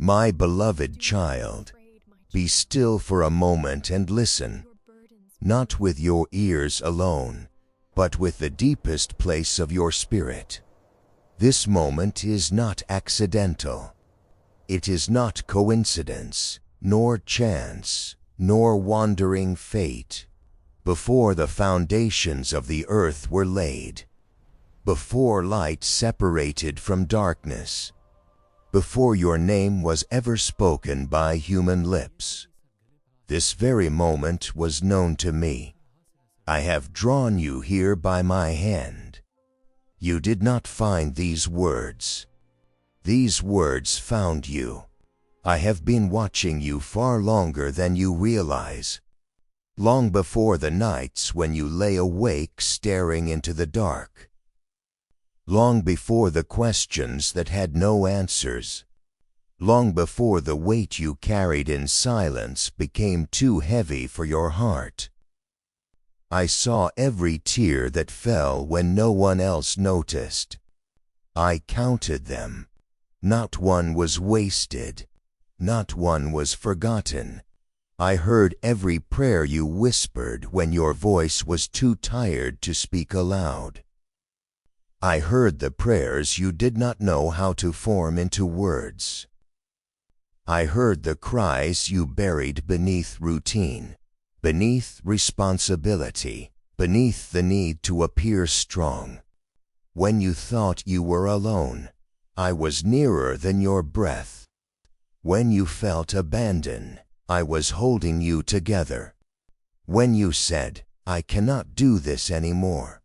My beloved child, be still for a moment and listen, not with your ears alone, but with the deepest place of your spirit. This moment is not accidental. It is not coincidence, nor chance, nor wandering fate. Before the foundations of the earth were laid, before light separated from darkness, before your name was ever spoken by human lips, this very moment was known to me. I have drawn you here by my hand. You did not find these words. These words found you. I have been watching you far longer than you realize. Long before the nights when you lay awake staring into the dark. Long before the questions that had no answers. Long before the weight you carried in silence became too heavy for your heart. I saw every tear that fell when no one else noticed. I counted them. Not one was wasted. Not one was forgotten. I heard every prayer you whispered when your voice was too tired to speak aloud. I heard the prayers you did not know how to form into words. I heard the cries you buried beneath routine, beneath responsibility, beneath the need to appear strong. When you thought you were alone, I was nearer than your breath. When you felt abandoned, I was holding you together. When you said, I cannot do this anymore,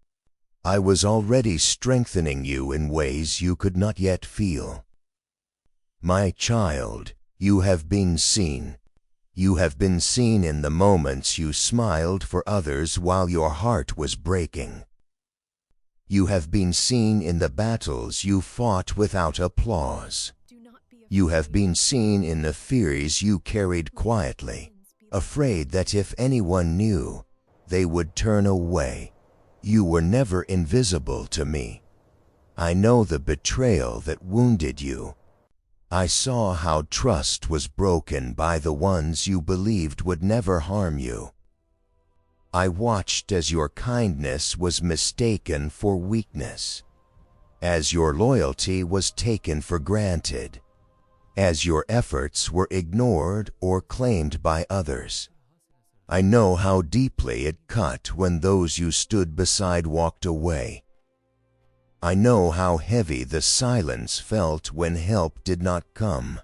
I was already strengthening you in ways you could not yet feel. My child, you have been seen. You have been seen in the moments you smiled for others while your heart was breaking. You have been seen in the battles you fought without applause. You have been seen in the fears you carried quietly, afraid that if anyone knew, they would turn away. You were never invisible to me. I know the betrayal that wounded you. I saw how trust was broken by the ones you believed would never harm you. I watched as your kindness was mistaken for weakness, as your loyalty was taken for granted, as your efforts were ignored or claimed by others. I know how deeply it cut when those you stood beside walked away. I know how heavy the silence felt when help did not come.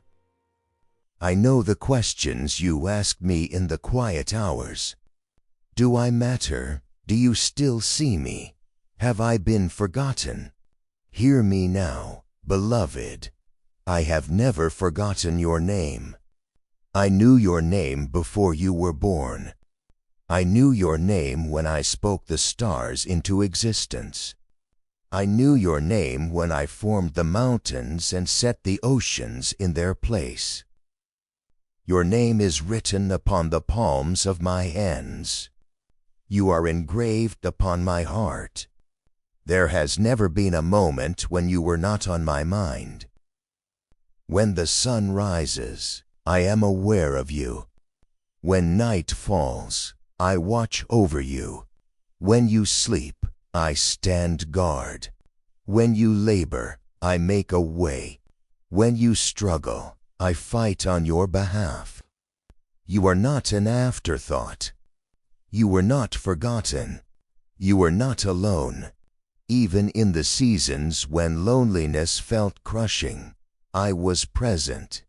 I know the questions you asked me in the quiet hours. Do I matter? Do you still see me? Have I been forgotten? Hear me now, beloved. I have never forgotten your name. I knew your name before you were born. I knew your name when I spoke the stars into existence. I knew your name when I formed the mountains and set the oceans in their place. Your name is written upon the palms of my hands. You are engraved upon my heart. There has never been a moment when you were not on my mind. When the sun rises, I am aware of you. When night falls, I watch over you. When you sleep, I stand guard. When you labor, I make a way. When you struggle, I fight on your behalf. You are not an afterthought. You were not forgotten. You were not alone. Even in the seasons when loneliness felt crushing, I was present.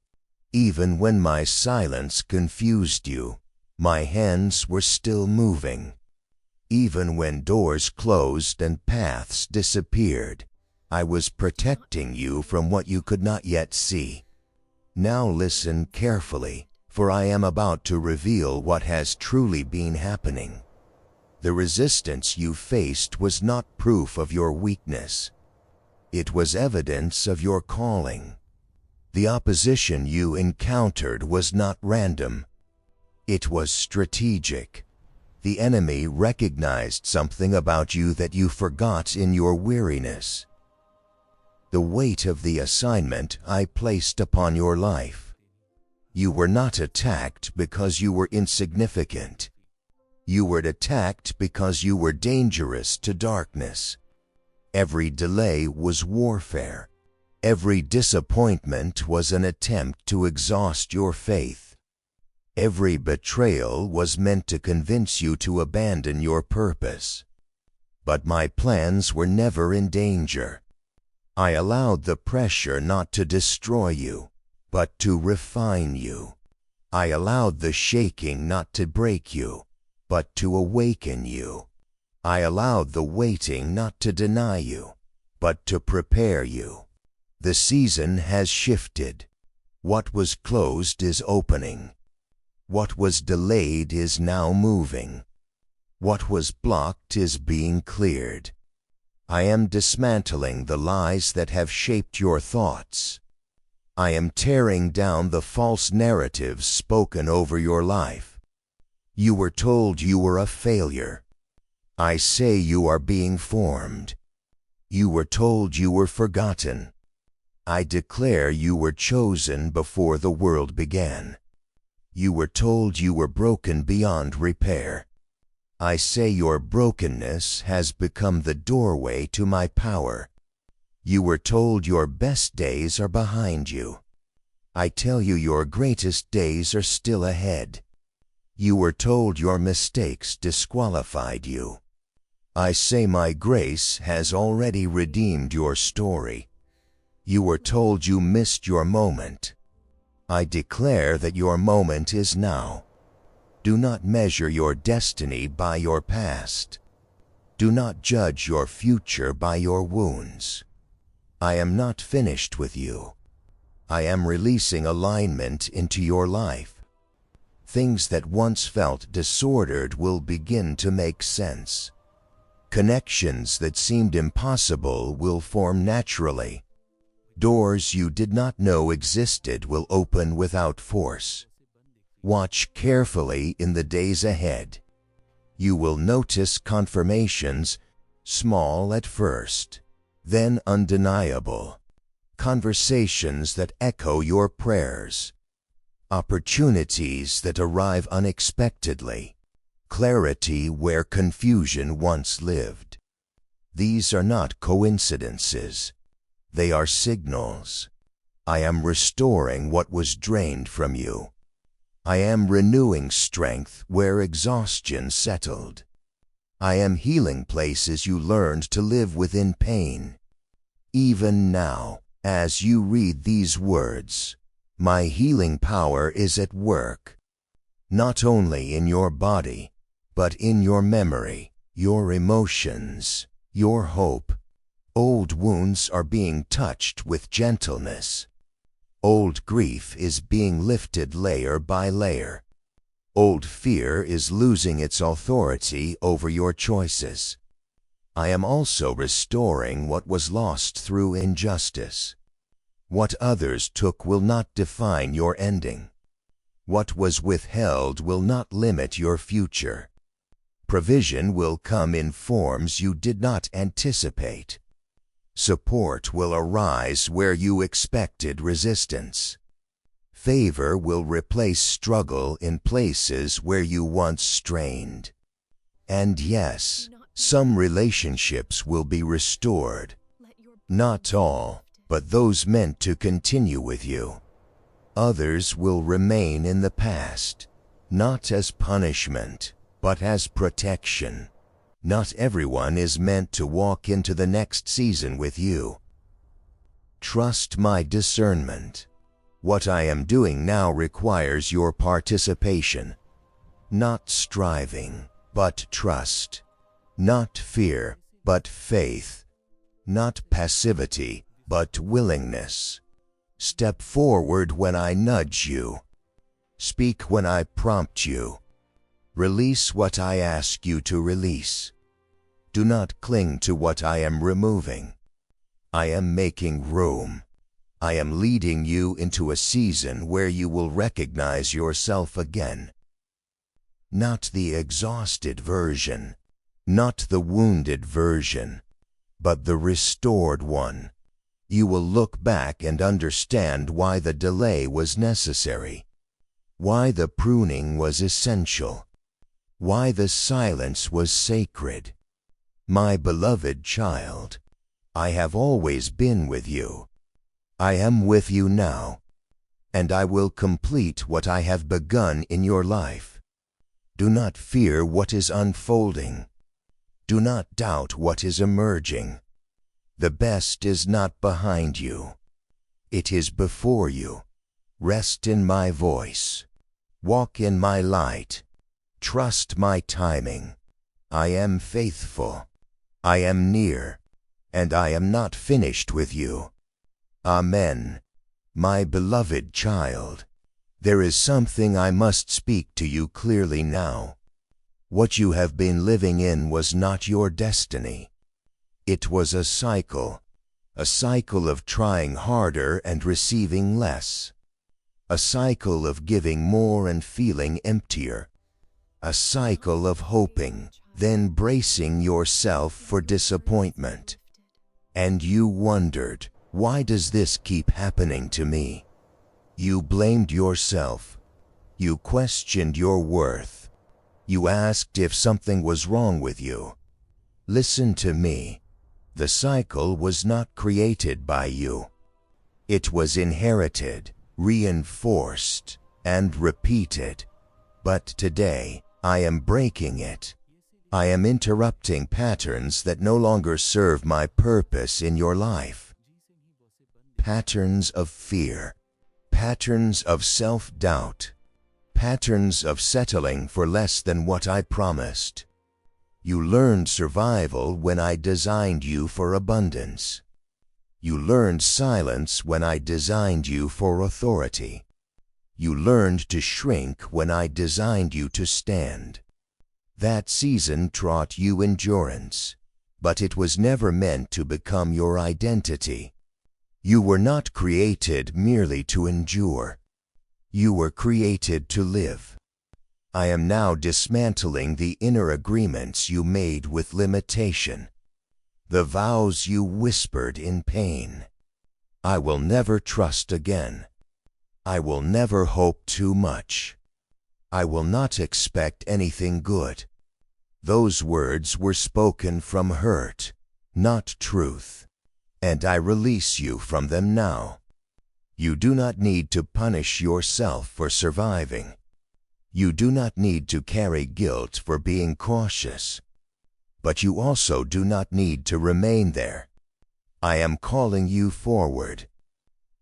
Even when my silence confused you, my hands were still moving. Even when doors closed and paths disappeared, I was protecting you from what you could not yet see. Now listen carefully, for I am about to reveal what has truly been happening. The resistance you faced was not proof of your weakness. It was evidence of your calling. The opposition you encountered was not random. It was strategic. The enemy recognized something about you that you forgot in your weariness. The weight of the assignment I placed upon your life, You were not attacked because you were insignificant. You were attacked because you were dangerous to darkness. Every delay was warfare. Every disappointment was an attempt to exhaust your faith. Every betrayal was meant to convince you to abandon your purpose. But my plans were never in danger. I allowed the pressure not to destroy you, but to refine you. I allowed the shaking not to break you, but to awaken you. I allowed the waiting not to deny you, but to prepare you. The season has shifted. What was closed is opening. What was delayed is now moving. What was blocked is being cleared. I am dismantling the lies that have shaped your thoughts. I am tearing down the false narratives spoken over your life. You were told you were a failure. I say you are being formed. You were told you were forgotten. I declare you were chosen before the world began. You were told you were broken beyond repair. I say your brokenness has become the doorway to my power. You were told your best days are behind you. I tell you your greatest days are still ahead. You were told your mistakes disqualified you. I say my grace has already redeemed your story. You were told you missed your moment. I declare that your moment is now. Do not measure your destiny by your past. Do not judge your future by your wounds. I am not finished with you. I am releasing alignment into your life. Things that once felt disordered will begin to make sense. Connections that seemed impossible will form naturally. Doors you did not know existed will open without force. Watch carefully in the days ahead. You will notice confirmations, small at first, then undeniable. Conversations that echo your prayers. Opportunities that arrive unexpectedly. Clarity where confusion once lived. These are not coincidences. They are signals. I am restoring what was drained from you. I am renewing strength where exhaustion settled. I am healing places you learned to live within pain. Even now, as you read these words, my healing power is at work, not only in your body, but in your memory, your emotions, your hope. Old wounds are being touched with gentleness. Old grief is being lifted layer by layer. Old fear is losing its authority over your choices. I am also restoring what was lost through injustice. What others took will not define your ending. What was withheld will not limit your future. Provision will come in forms you did not anticipate. Support will arise where you expected resistance. Favor will replace struggle in places where you once strained. And yes, some relationships will be restored. Not all, but those meant to continue with you. Others will remain in the past, not as punishment, but as protection. Not everyone is meant to walk into the next season with you. Trust my discernment. What I am doing now requires your participation. Not striving, but trust. Not fear, but faith. Not passivity, but willingness. Step forward when I nudge you. Speak when I prompt you. Release what I ask you to release. Do not cling to what I am removing. I am making room. I am leading you into a season where you will recognize yourself again. Not the exhausted version, not the wounded version, but the restored one. You will look back and understand why the delay was necessary. why the pruning was essential, why the silence was sacred. My beloved child, I have always been with you. I am with you now, and I will complete what I have begun in your life. Do not fear what is unfolding. Do not doubt what is emerging. The best is not behind you. It is before you. Rest in my voice. Walk in my light. Trust my timing. I am faithful. I am near, and I am not finished with you. Amen. My beloved child, there is something I must speak to you clearly now. What you have been living in was not your destiny. It was a cycle of trying harder and receiving less, a cycle of giving more and feeling emptier, a cycle of hoping, then bracing yourself for disappointment. And you wondered, why does this keep happening to me? You blamed yourself. You questioned your worth. You asked if something was wrong with you. Listen to me. The cycle was not created by you. It was inherited, reinforced, and repeated. But today, I am breaking it. I am interrupting patterns that no longer serve my purpose in your life. Patterns of fear, patterns of self-doubt, patterns of settling for less than what I promised. You learned survival when I designed you for abundance. You learned silence when I designed you for authority. You learned to shrink when I designed you to stand. That season taught you endurance, but it was never meant to become your identity. You were not created merely to endure. You were created to live. I am now dismantling the inner agreements you made with limitation, the vows you whispered in pain. I will never trust again. I will never hope too much. I will not expect anything good. Those words were spoken from hurt, not truth, and I release you from them now. You do not need to punish yourself for surviving. You do not need to carry guilt for being cautious. But you also do not need to remain there. I am calling you forward.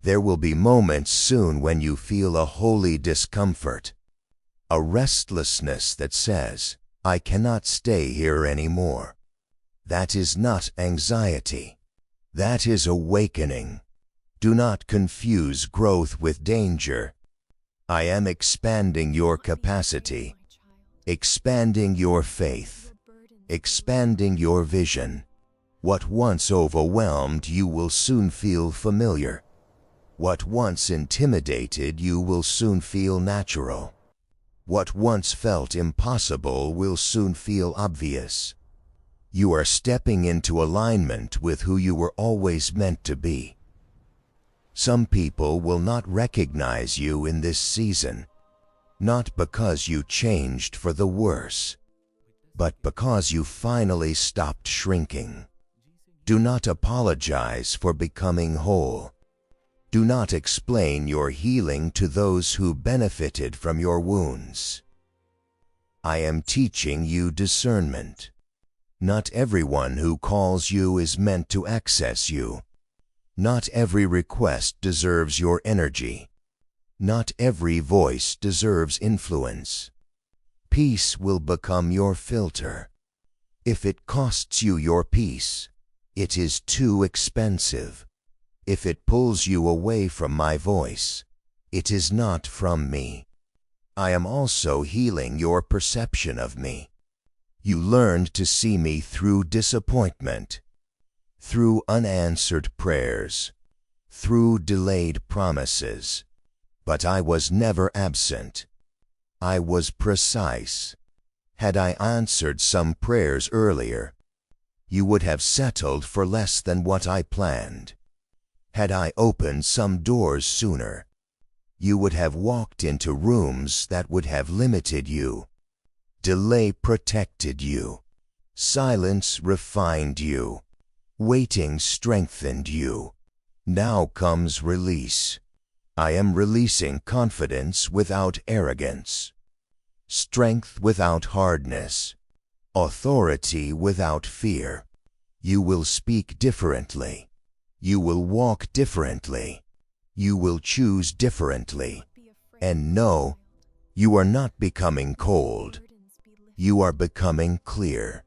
There will be moments soon when you feel a holy discomfort, a restlessness that says, I cannot stay here anymore. That is not anxiety. That is awakening. Do not confuse growth with danger. I am expanding your capacity, expanding your faith, expanding your vision. What once overwhelmed you will soon feel familiar. What once intimidated you will soon feel natural. What once felt impossible will soon feel obvious. You are stepping into alignment with who you were always meant to be. Some people will not recognize you in this season, not because you changed for the worse, but because you finally stopped shrinking. Do not apologize for becoming whole. Do not explain your healing to those who benefited from your wounds. I am teaching you discernment. Not everyone who calls you is meant to access you. Not every request deserves your energy. Not every voice deserves influence. Peace will become your filter. If it costs you your peace, it is too expensive. If it pulls you away from my voice, it is not from me. I am also healing your perception of me. You learned to see me through disappointment, through unanswered prayers, through delayed promises. But I was never absent. I was precise. Had I answered some prayers earlier, you would have settled for less than what I planned. Had I opened some doors sooner, You would have walked into rooms that would have limited you. Delay protected you. Silence refined you. Waiting strengthened you. Now comes release. I am releasing confidence without arrogance, strength without hardness, authority without fear. You will speak differently. You will walk differently. You will choose differently. And no, you are not becoming cold. You are becoming clear.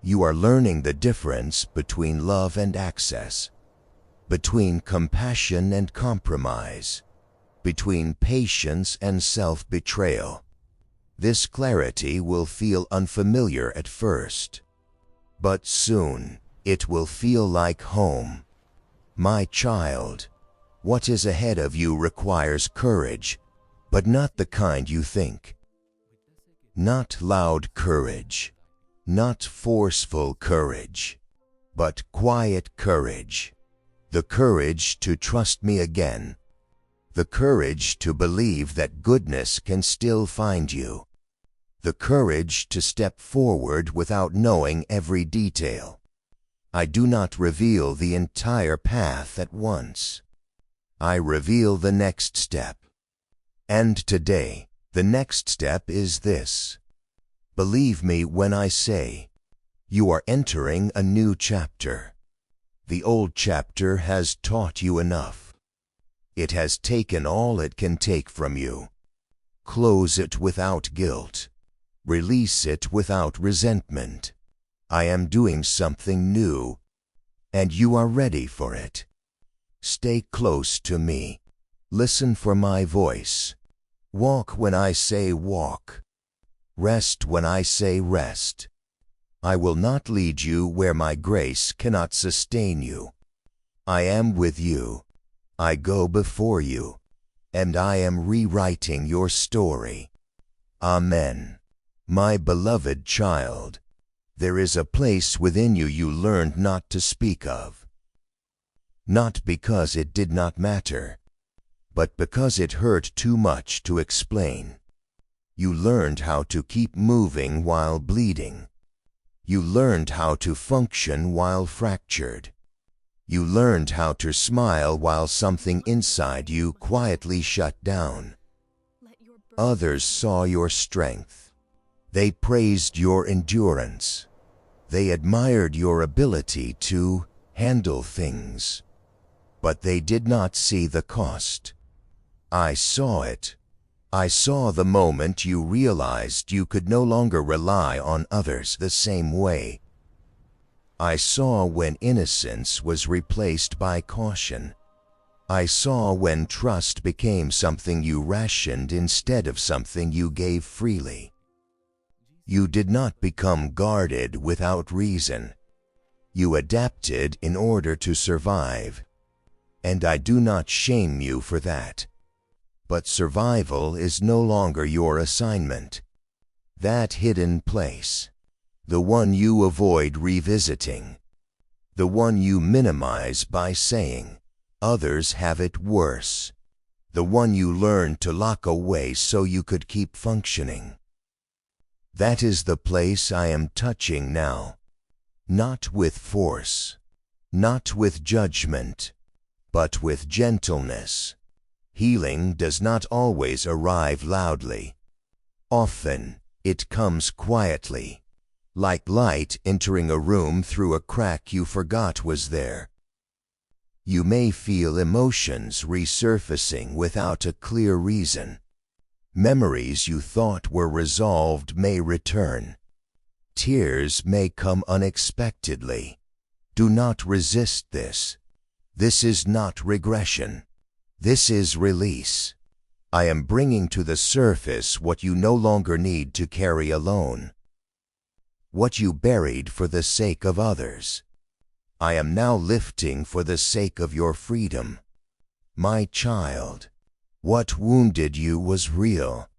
You are learning the difference between love and access, between compassion and compromise, between patience and self-betrayal. This clarity will feel unfamiliar at first, but soon it will feel like home. My child, what is ahead of you requires courage, but not the kind you think. Not loud courage, not forceful courage, but quiet courage. The courage to trust me again. The courage to believe that goodness can still find you. The courage to step forward without knowing every detail. I do not reveal the entire path at once. I reveal the next step. And today, the next step is this. Believe me when I say, you are entering a new chapter. The old chapter has taught you enough. It has taken all it can take from you. Close it without guilt. Release it without resentment. I am doing something new, and you are ready for it. Stay close to me. Listen for my voice. Walk when I say walk. Rest when I say rest. I will not lead you where my grace cannot sustain you. I am with you. I go before you, and I am rewriting your story. Amen. My beloved child, there is a place within you you learned not to speak of. Not because it did not matter, but because it hurt too much to explain. You learned how to keep moving while bleeding. You learned how to function while fractured. You learned how to smile while something inside you quietly shut down. Others saw your strength. They praised your endurance. They admired your ability to handle things. But they did not see the cost. I saw it. I saw the moment you realized you could no longer rely on others the same way. I saw when innocence was replaced by caution. I saw when trust became something you rationed instead of something you gave freely. You did not become guarded without reason. You adapted in order to survive. And I do not shame you for that. But survival is no longer your assignment. That hidden place, the one you avoid revisiting, the one you minimize by saying, others have it worse, the one you learned to lock away so you could keep functioning. That is the place I am touching now, not with force, not with judgment, but with gentleness. Healing does not always arrive loudly. Often, it comes quietly, like light entering a room through a crack you forgot was there. You may feel emotions resurfacing without a clear reason. Memories you thought were resolved may return. Tears may come unexpectedly. Do not resist this. This is not regression. This is release. I am bringing to the surface what you no longer need to carry alone. What you buried for the sake of others. I am now lifting for the sake of your freedom. My child, what wounded you was real.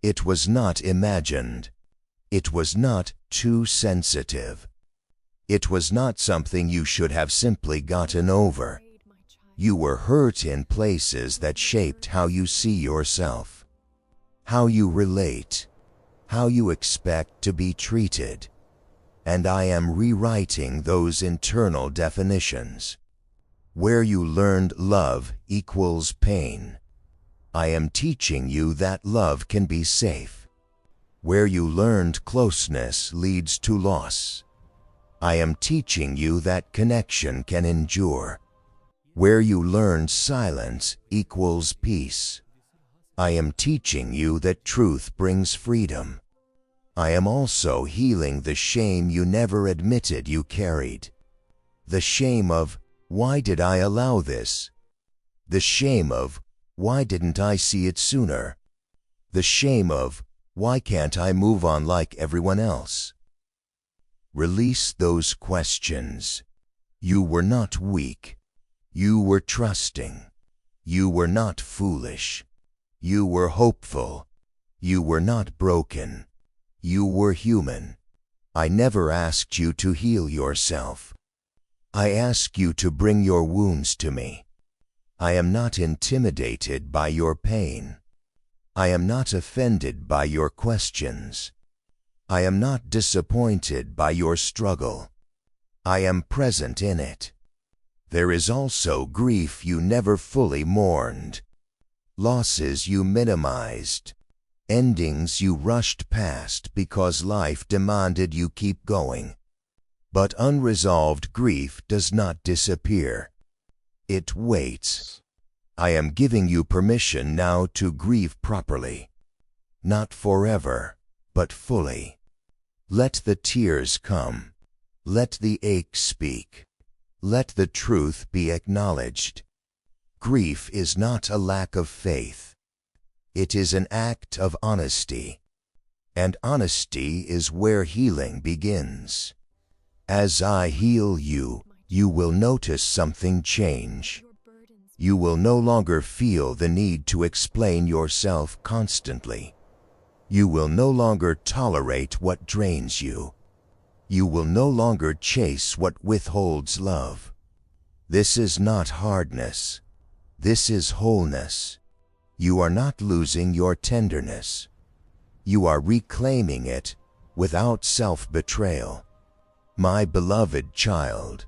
It was not imagined. It was not too sensitive. It was not something you should have simply gotten over. You were hurt in places that shaped how you see yourself, how you relate, how you expect to be treated. And I am rewriting those internal definitions. Where you learned love equals pain, I am teaching you that love can be safe. Where you learned closeness leads to loss, I am teaching you that connection can endure. Where you learned silence equals peace, I am teaching you that truth brings freedom. I am also healing the shame you never admitted you carried. The shame of, why did I allow this? The shame of, why didn't I see it sooner? The shame of, why can't I move on like everyone else? Release those questions. You were not weak. You were trusting. You were not foolish. You were hopeful. You were not broken. You were human. I never asked you to heal yourself. I ask you to bring your wounds to me. I am not intimidated by your pain. I am not offended by your questions. I am not disappointed by your struggle. I am present in it. There is also grief you never fully mourned, losses you minimized, endings you rushed past because life demanded you keep going. But unresolved grief does not disappear. It waits. I am giving you permission now to grieve properly. Not forever, but fully. Let the tears come. Let the ache speak. Let the truth be acknowledged. Grief is not a lack of faith. It is an act of honesty. And honesty is where healing begins. As I heal you, you will notice something change. You will no longer feel the need to explain yourself constantly. You will no longer tolerate what drains you. You will no longer chase what withholds love. This is not hardness. This is wholeness. You are not losing your tenderness. You are reclaiming it without self-betrayal. My beloved child,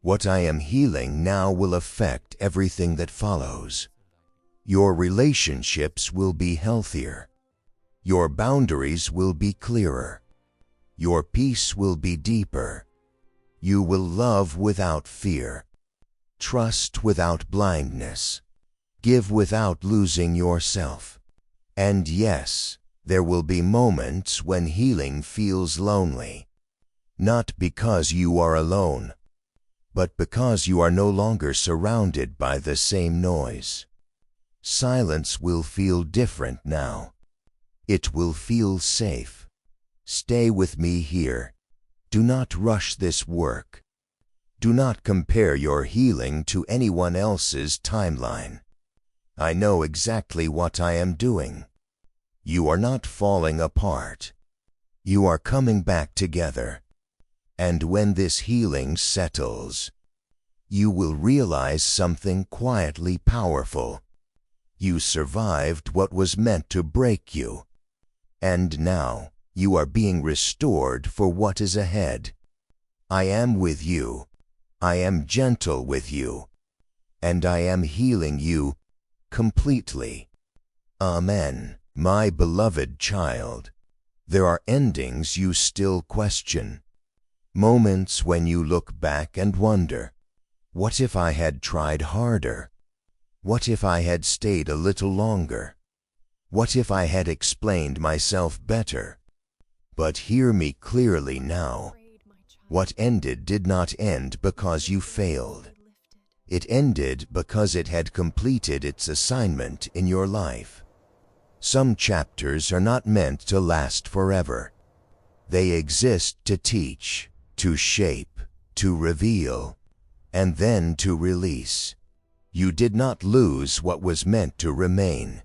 what I am healing now will affect everything that follows. Your relationships will be healthier. Your boundaries will be clearer. Your peace will be deeper. You will love without fear. Trust without blindness. Give without losing yourself. And yes, there will be moments when healing feels lonely. Not because you are alone, but because you are no longer surrounded by the same noise. Silence will feel different now. It will feel safe. Stay with me here. Do not rush this work. Do not compare your healing to anyone else's timeline. I know exactly what I am doing. You are not falling apart. You are coming back together. And when this healing settles, you will realize something quietly powerful. You survived what was meant to break you. And now, you are being restored for what is ahead. I am with you. I am gentle with you. And I am healing you completely. Amen, my beloved child. There are endings you still question. Moments when you look back and wonder, what if I had tried harder? What if I had stayed a little longer? What if I had explained myself better? But hear me clearly now. What ended did not end because you failed. It ended because it had completed its assignment in your life. Some chapters are not meant to last forever. They exist to teach, to shape, to reveal, and then to release. You did not lose what was meant to remain.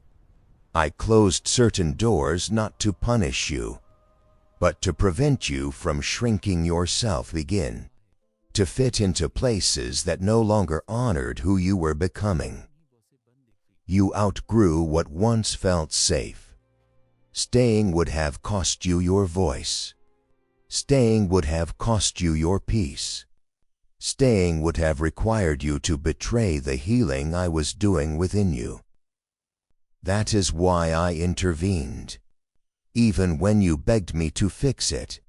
I closed certain doors not to punish you, but to prevent you from shrinking yourself again. to fit into places that no longer honored who you were becoming. You outgrew what once felt safe. Staying would have cost you your voice. Staying would have cost you your peace. Staying would have required you to betray the healing I was doing within you. That is why I intervened. Even when you begged me to fix it.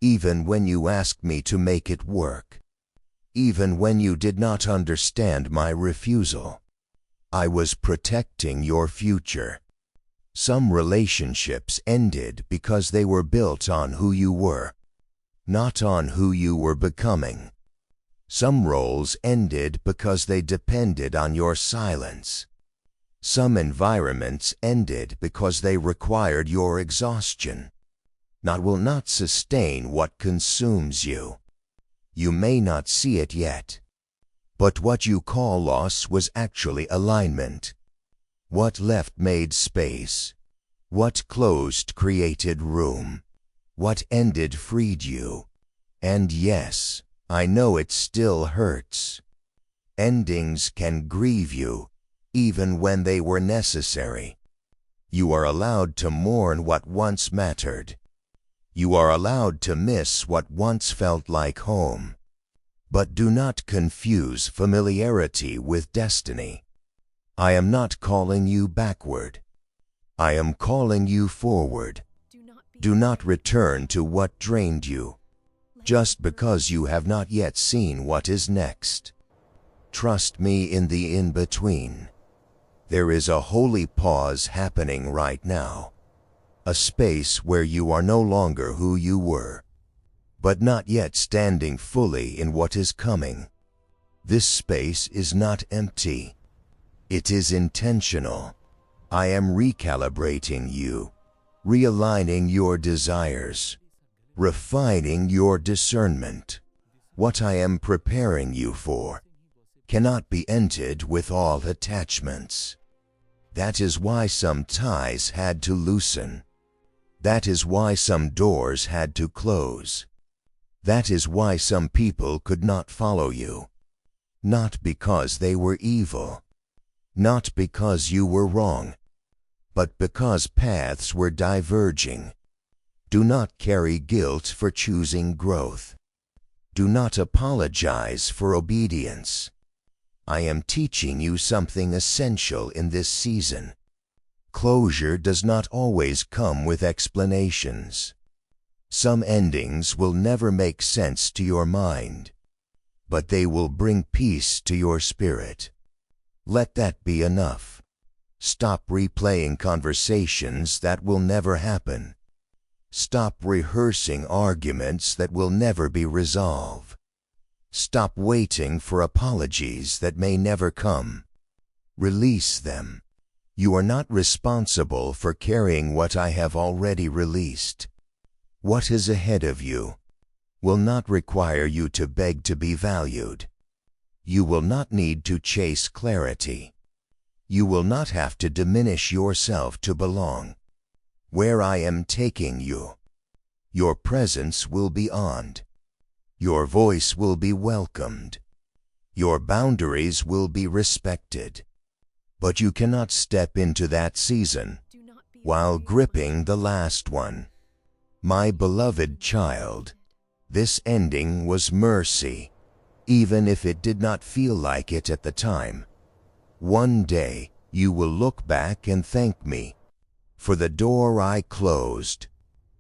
Even when you asked me to make it work. Even when you did not understand my refusal. I was protecting your future. Some relationships ended because they were built on who you were, not on who you were becoming. Some roles ended because they depended on your silence. Some environments ended because they required your exhaustion. Not will not sustain what consumes you. You may not see it yet. But what you call loss was actually alignment. What left made space. What closed created room. What ended freed you. And yes, I know it still hurts. Endings can grieve you, even when they were necessary. You are allowed to mourn what once mattered. You are allowed to miss what once felt like home. But do not confuse familiarity with destiny. I am not calling you backward. I am calling you forward. Do not return to what drained you, just because you have not yet seen what is next. Trust me in the in-between. There is a holy pause happening right now. A space where you are no longer who you were, but not yet standing fully in what is coming. This space is not empty. It is intentional. I am recalibrating you, realigning your desires, refining your discernment. What I am preparing you for cannot be ended with all attachments. That is why some ties had to loosen. That is why some doors had to close. That is why some people could not follow you. Not because they were evil. Not because you were wrong. But because paths were diverging. Do not carry guilt for choosing growth. Do not apologize for obedience. I am teaching you something essential in this season. Closure does not always come with explanations. Some endings will never make sense to your mind, but they will bring peace to your spirit. Let that be enough. Stop replaying conversations that will never happen. Stop rehearsing arguments that will never be resolved. Stop waiting for apologies that may never come. Release them. You are not responsible for carrying what I have already released. What is ahead of you will not require you to beg to be valued. You will not need to chase clarity. You will not have to diminish yourself to belong. Where I am taking you, your presence will be honored. Your voice will be welcomed. Your boundaries will be respected. But you cannot step into that season while gripping the last one. My beloved child, this ending was mercy, even if it did not feel like it at the time. One day, you will look back and thank me for the door I closed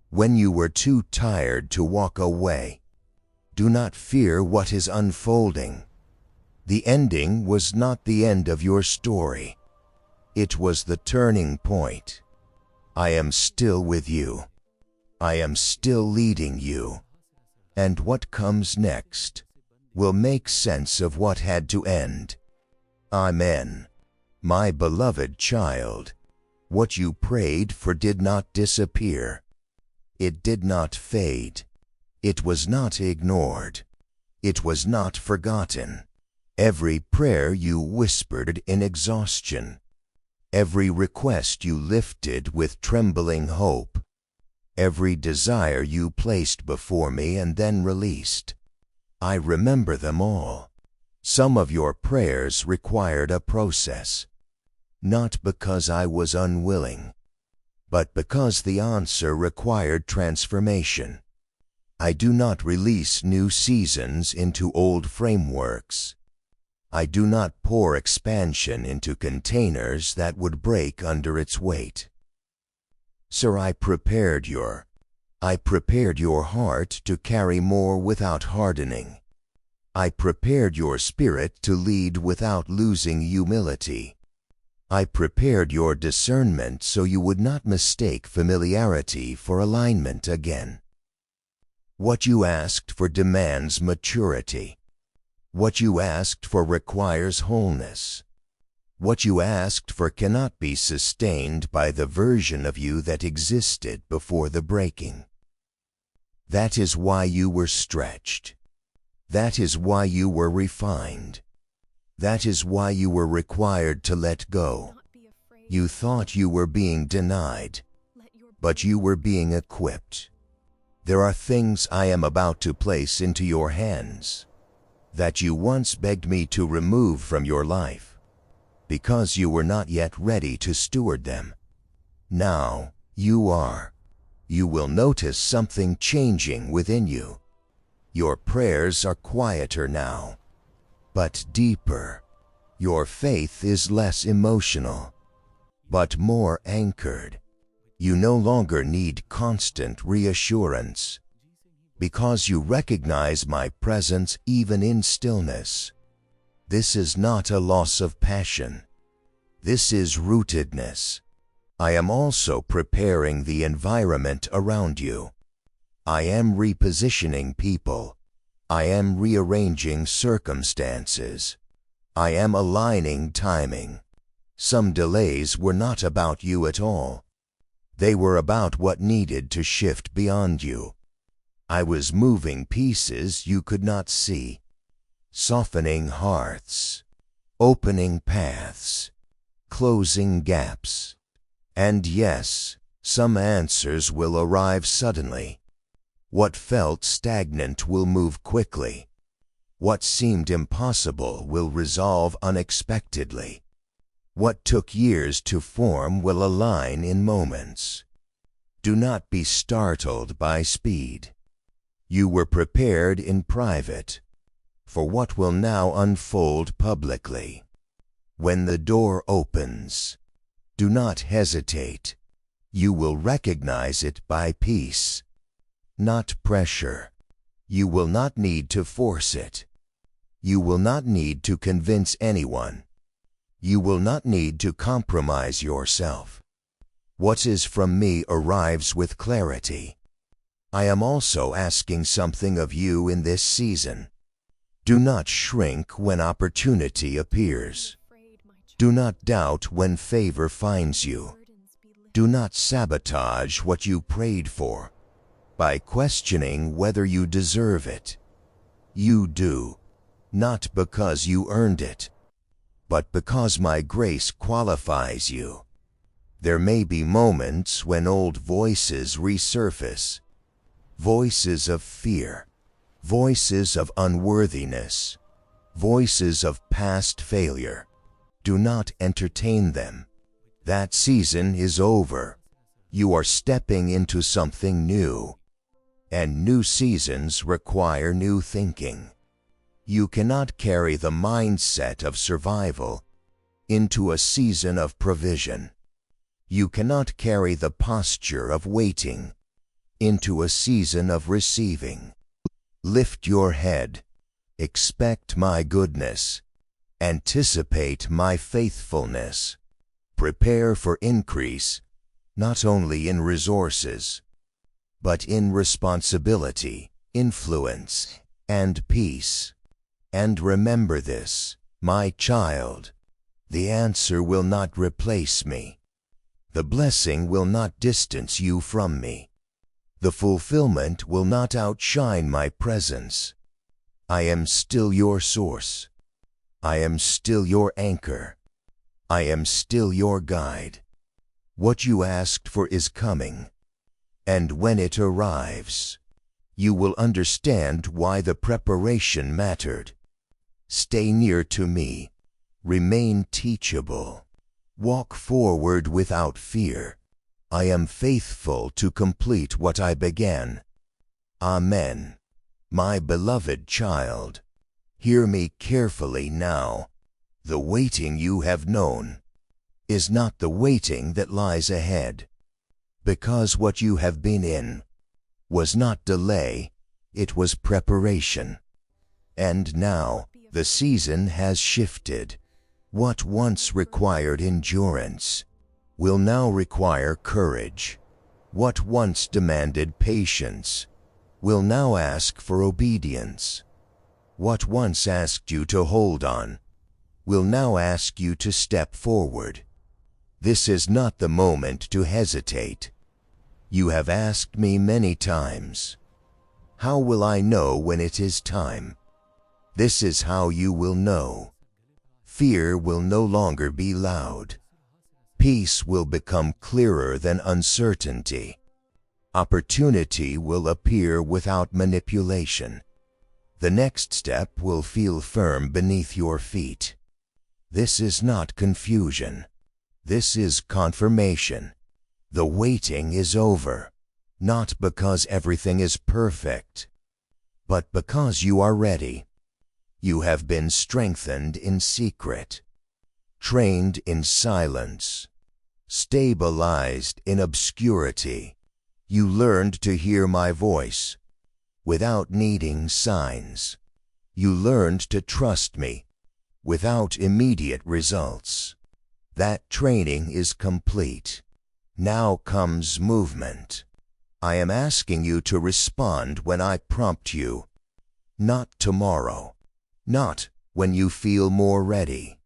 when you were too tired to walk away. Do not fear what is unfolding. The ending was not the end of your story. It was the turning point. I am still with you. I am still leading you. And what comes next will make sense of what had to end. Amen. My beloved child, what you prayed for did not disappear. It did not fade. It was not ignored. It was not forgotten. Every prayer you whispered in exhaustion, every request you lifted with trembling hope, every desire you placed before me and then released, I remember them all. Some of your prayers required a process, not because I was unwilling, but because the answer required transformation. I do not release new seasons into old frameworks. I do not pour expansion into containers that would break under its weight. Sir, I prepared your heart to carry more without hardening. I prepared your spirit to lead without losing humility. I prepared your discernment so you would not mistake familiarity for alignment again. What you asked for demands maturity. What you asked for requires wholeness. What you asked for cannot be sustained by the version of you that existed before the breaking. That is why you were stretched. That is why you were refined. That is why you were required to let go. You thought you were being denied, but you were being equipped. There are things I am about to place into your hands that you once begged me to remove from your life because you were not yet ready to steward them. Now you are. You will notice something changing within you. Your prayers are quieter now, but deeper. Your faith is less emotional, but more anchored. You no longer need constant reassurance, because you recognize my presence even in stillness. This is not a loss of passion. This is rootedness. I am also preparing the environment around you. I am repositioning people. I am rearranging circumstances. I am aligning timing. Some delays were not about you at all. They were about what needed to shift beyond you. I was moving pieces you could not see, softening hearts, opening paths, closing gaps. And yes, some answers will arrive suddenly. What felt stagnant will move quickly. What seemed impossible will resolve unexpectedly. What took years to form will align in moments. Do not be startled by speed. You were prepared in private for what will now unfold publicly. When the door opens, do not hesitate. You will recognize it by peace, not pressure. You will not need to force it. You will not need to convince anyone. You will not need to compromise yourself. What is from me arrives with clarity. I am also asking something of you in this season. Do not shrink when opportunity appears. Do not doubt when favor finds you. Do not sabotage what you prayed for by questioning whether you deserve it. You do, not because you earned it, but because my grace qualifies you. There may be moments when old voices resurface, voices of fear, voices of unworthiness, voices of past failure. Do not entertain them. That season is over. You are stepping into something new, and new seasons require new thinking. You cannot carry the mindset of survival into a season of provision. You cannot carry the posture of waiting into a season of receiving. Lift your head. Expect my goodness. Anticipate my faithfulness. Prepare for increase, not only in resources, but in responsibility, influence, and peace. And remember this, my child, the answer will not replace me. The blessing will not distance you from me. The fulfillment will not outshine my presence. I am still your source. I am still your anchor. I am still your guide. What you asked for is coming, and when it arrives, you will understand why the preparation mattered. Stay near to me. Remain teachable. Walk forward without fear. I am faithful to complete what I began. Amen. My beloved child, hear me carefully now. The waiting you have known is not the waiting that lies ahead, because what you have been in was not delay, it was preparation. And now the season has shifted. What once required endurance will now require courage. What once demanded patience will now ask for obedience. What once asked you to hold on will now ask you to step forward. This is not the moment to hesitate. You have asked me many times, how will I know when it is time? This is how you will know. Fear will no longer be loud. Peace will become clearer than uncertainty. Opportunity will appear without manipulation. The next step will feel firm beneath your feet. This is not confusion. This is confirmation. The waiting is over, not because everything is perfect, but because you are ready. You have been strengthened in secret, trained in silence, stabilized in obscurity. You learned to hear my voice without needing signs. You learned to trust me without immediate results. That training is complete. Now comes movement. I am asking you to respond when I prompt you, not tomorrow. Not when you feel more ready,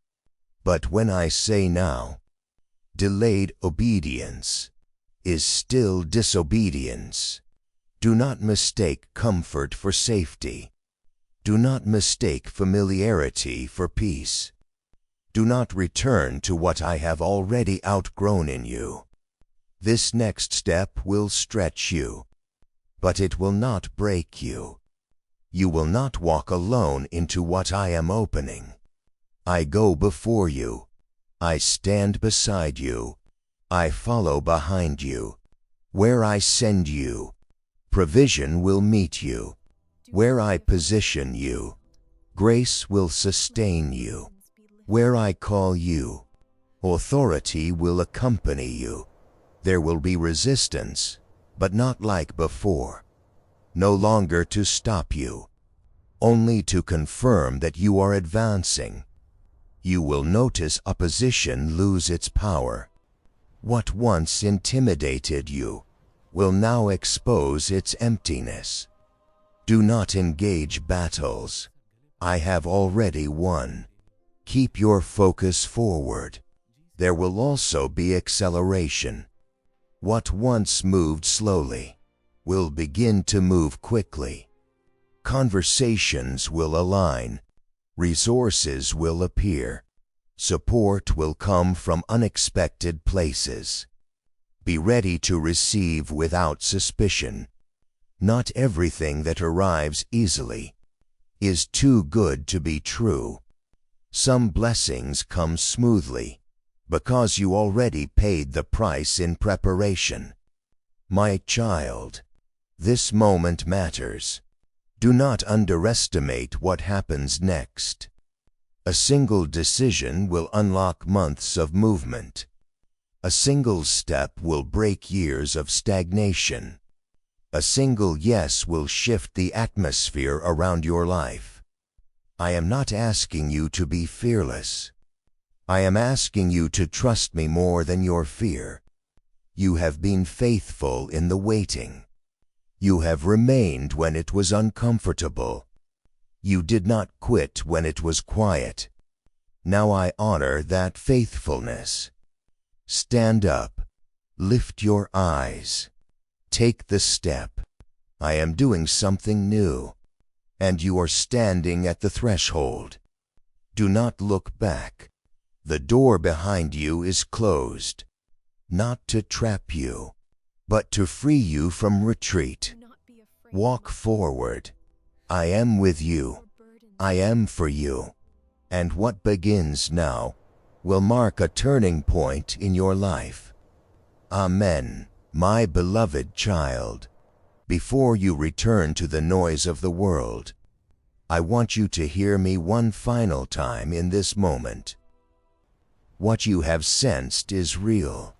but when I say now. Delayed obedience is still disobedience. Do not mistake comfort for safety. Do not mistake familiarity for peace. Do not return to what I have already outgrown in you. This next step will stretch you, but it will not break you. You will not walk alone into what I am opening. I go before you. I stand beside you. I follow behind you. Where I send you, provision will meet you. Where I position you, grace will sustain you. Where I call you, authority will accompany you. There will be resistance, but not like before. No longer to stop you, only to confirm that you are advancing. You will notice opposition lose its power. What once intimidated you will now expose its emptiness. Do not engage battles. I have already won. Keep your focus forward. There will also be acceleration. What once moved slowly will begin to move quickly. Conversations will align. Resources will appear. Support will come from unexpected places. Be ready to receive without suspicion. Not everything that arrives easily is too good to be true. Some blessings come smoothly because you already paid the price in preparation. My child, this moment matters. Do not underestimate what happens next. A single decision will unlock months of movement. A single step will break years of stagnation. A single yes will shift the atmosphere around your life. I am not asking you to be fearless. I am asking you to trust me more than your fear. You have been faithful in the waiting. You have remained when it was uncomfortable. You did not quit when it was quiet. Now I honor that faithfulness. Stand up. Lift your eyes. Take the step. I am doing something new, and you are standing at the threshold. Do not look back. The door behind you is closed, not to trap you, but to free you from retreat. Walk forward. I am with you. I am for you. And what begins now will mark a turning point in your life. Amen, my beloved child. Before you return to the noise of the world, I want you to hear me one final time in this moment. What you have sensed is real.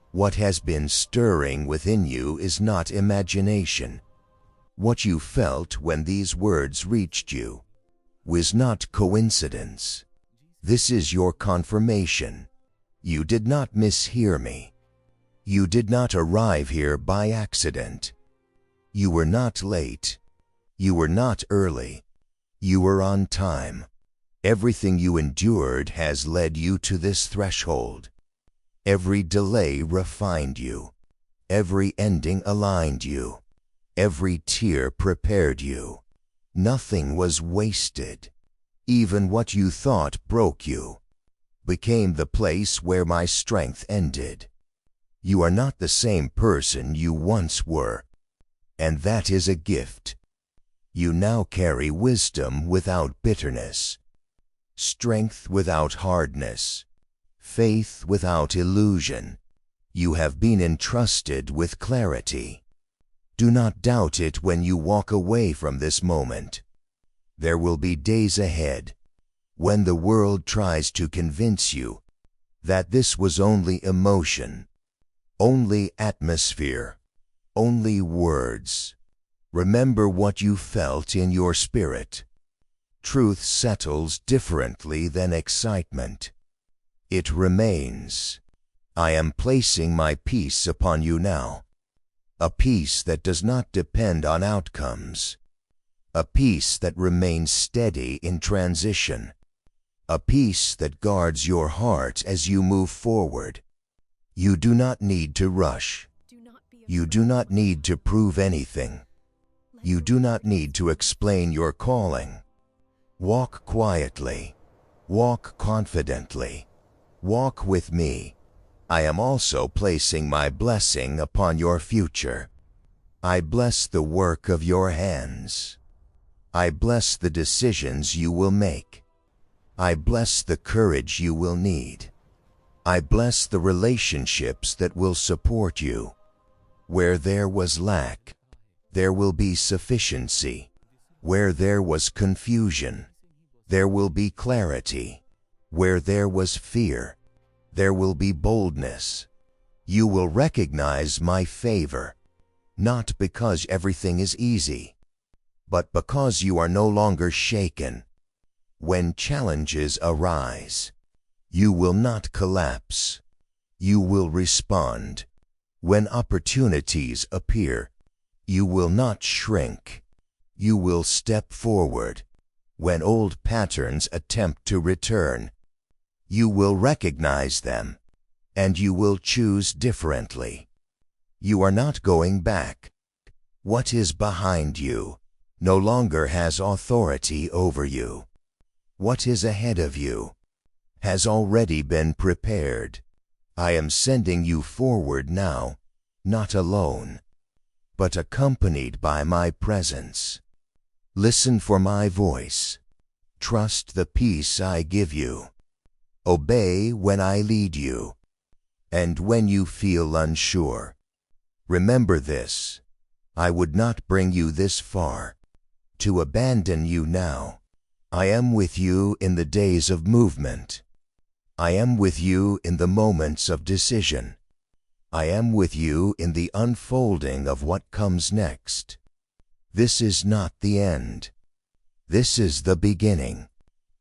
What has been stirring within you is not imagination. What you felt when these words reached you was not coincidence. This is your confirmation. You did not mishear me. You did not arrive here by accident. You were not late. You were not early. You were on time. Everything you endured has led you to this threshold. Every delay refined you. Every ending aligned you. Every tear prepared you. Nothing was wasted. Even what you thought broke you became the place where my strength ended. You are not the same person you once were, and that is a gift. You now carry wisdom without bitterness, strength without hardness, faith without illusion. You have been entrusted with clarity. Do not doubt it when you walk away from this moment. There will be days ahead when the world tries to convince you that this was only emotion, only atmosphere, only words. Remember what you felt in your spirit. Truth settles differently than excitement. It remains. I am placing my peace upon you now. A peace that does not depend on outcomes. A peace that remains steady in transition. A peace that guards your heart as you move forward. You do not need to rush. You do not need to prove anything. You do not need to explain your calling. Walk quietly. Walk confidently. Walk with me. I am also placing my blessing upon your future. I bless the work of your hands. I bless the decisions you will make. I bless the courage you will need. I bless the relationships that will support you. Where there was lack, there will be sufficiency. Where there was confusion, there will be clarity. Where there was fear, there will be boldness. You will recognize my favor, not because everything is easy, but because you are no longer shaken. When challenges arise, you will not collapse. You will respond. When opportunities appear, you will not shrink. You will step forward. When old patterns attempt to return, you will recognize them, and you will choose differently. You are not going back. What is behind you no longer has authority over you. What is ahead of you has already been prepared. I am sending you forward now, not alone, but accompanied by my presence. Listen for my voice. Trust the peace I give you. Obey when I lead you. And when you feel unsure, remember this: I would not bring you this far to abandon you now. I am with you in the days of movement. I am with you in the moments of decision. I am with you in the unfolding of what comes next. This is not the end. This is the beginning.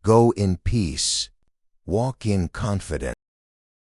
Go in peace. Walk in confidence.